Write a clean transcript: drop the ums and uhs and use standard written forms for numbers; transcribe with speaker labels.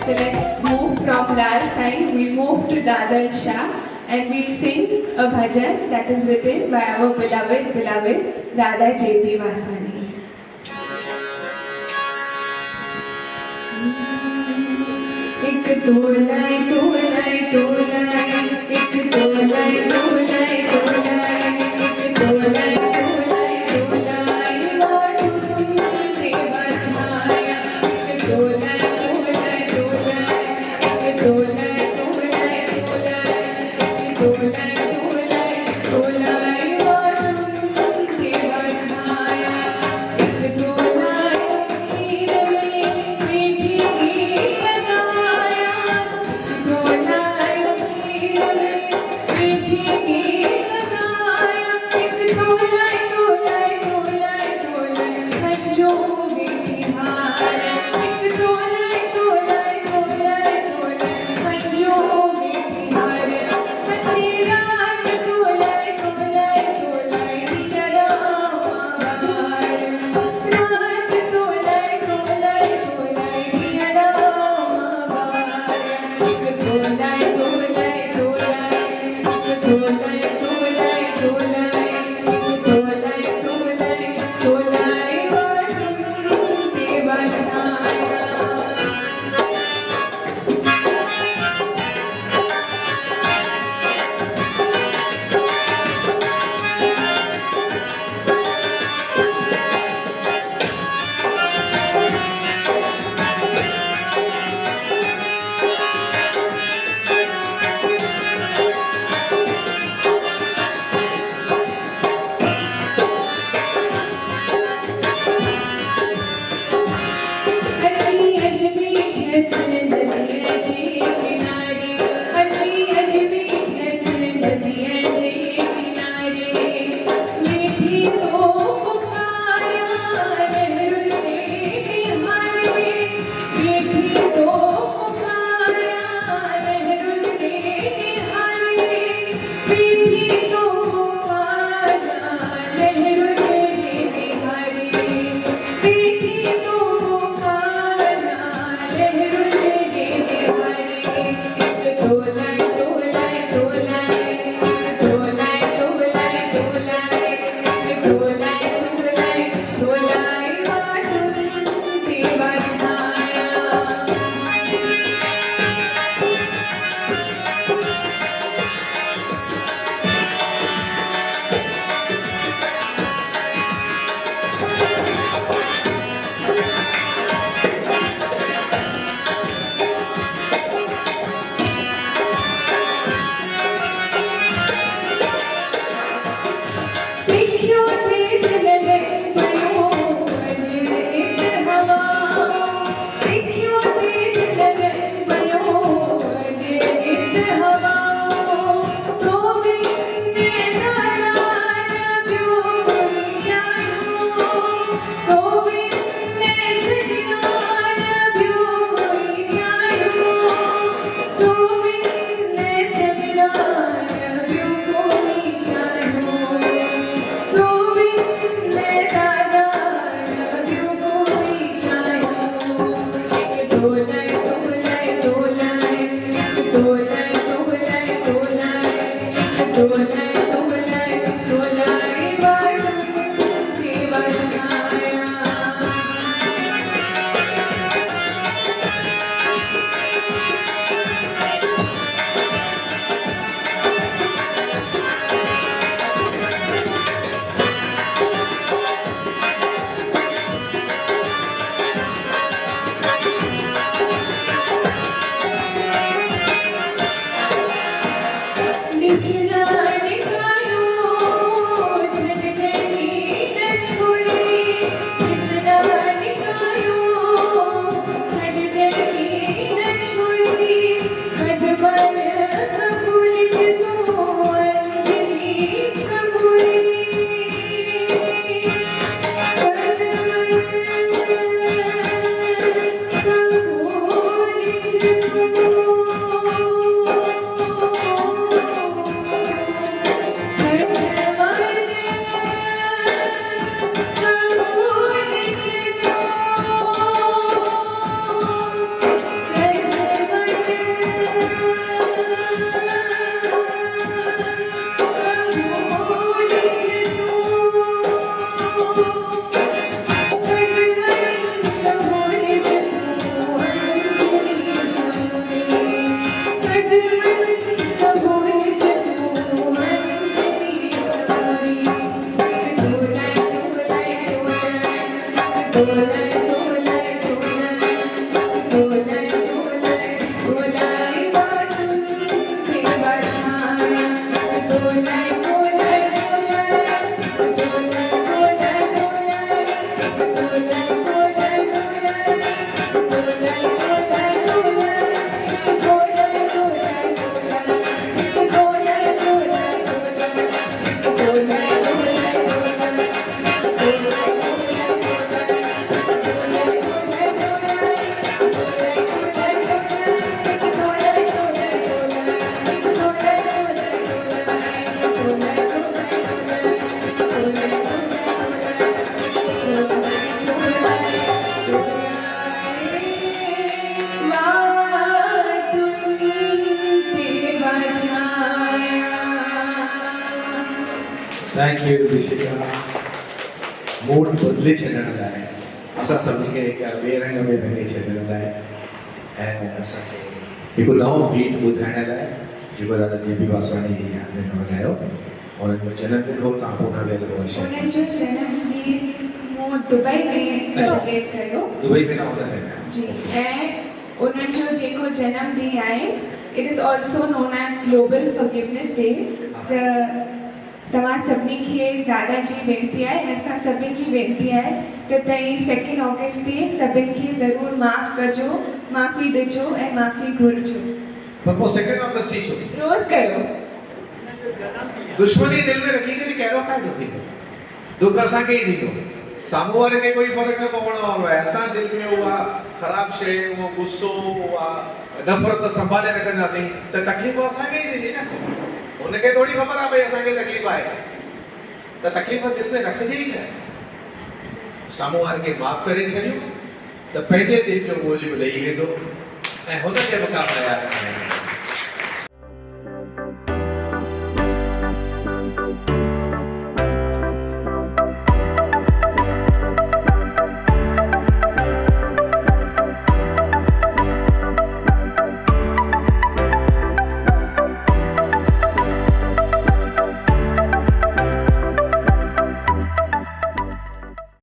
Speaker 1: So let's move from last time. We move to Dadar Shah and we'll sing a bhajan that is written by our beloved Dada J.P. Vasani. एक तोलाई तोलाई तोलाई एक तोलाई तोलाई तोलाई एक तोलाई तोलाई तोलाई वाटून देवा छाया एक तोलाई तोलाई तोलाई एक तोलाई तोलाई तोलाई एक तोलाई तोलाई तोलाई वाटून देवा छाया एक तोलाई नीर में मीठी गीत गाया तोलाई
Speaker 2: थैंक यू ऋषिका मूड बदली छॾण लाइ असां सभिनी खे हिकु ॿिए रंग में रंगे छॾण लाइ ऐं असांखे हिकु नओं गीत ॿुधाइण लाइ जेको दादा JP वासवानी जी यादि में ॻायो उन्हनि जो जनमदिन हो तव्हां पूना वियल हुआ
Speaker 1: उन्हनि जो जनमदिन मूं दुबई में सेलिब्रेट कयो
Speaker 2: दुबई में न हुन
Speaker 1: जी ऐं उन्हनि जो जेको जनमॾींहुं आहे it is also known as global forgiveness day त तव्हां सभिनी खे दादा जी वेनिती आहे ऐं असां सभिनी जी वेनिती आहे त तव्हां 2 ऑगस्ट ते सभिनी खे ज़रूरु माफ़ु कजो माफ़ी ॾिजो ऐं माफ़ी घुरिजो
Speaker 2: पर पोइ 2 ऑगस्ट ई छो
Speaker 1: रोज़ कयो
Speaker 2: दुश्मनी दिल में रखी करे कहिड़ो फ़ाइदो थींदो दुख असांखे ई थींदो साम्हूं वारे खे कोई फ़र्क़ु न पवण वारो आहे असां दिल में उहा ख़राबु शइ उहो गुस्सो उहा नफ़रत संभाले रखंदासीं त तकलीफ़ असांखे ई थींदी न उनखे थोड़ी ख़बर आहे भई असांखे तकलीफ़ आहे त तकलीफ़ दिल में रखिजे ई न साम्हूं वारे खे माफ़ु करे छॾियो त पंहिंजे दिलि जो ॻोल्हियो ॾेई वेंदो ऐं हुनखे मुक़ाबिला यादि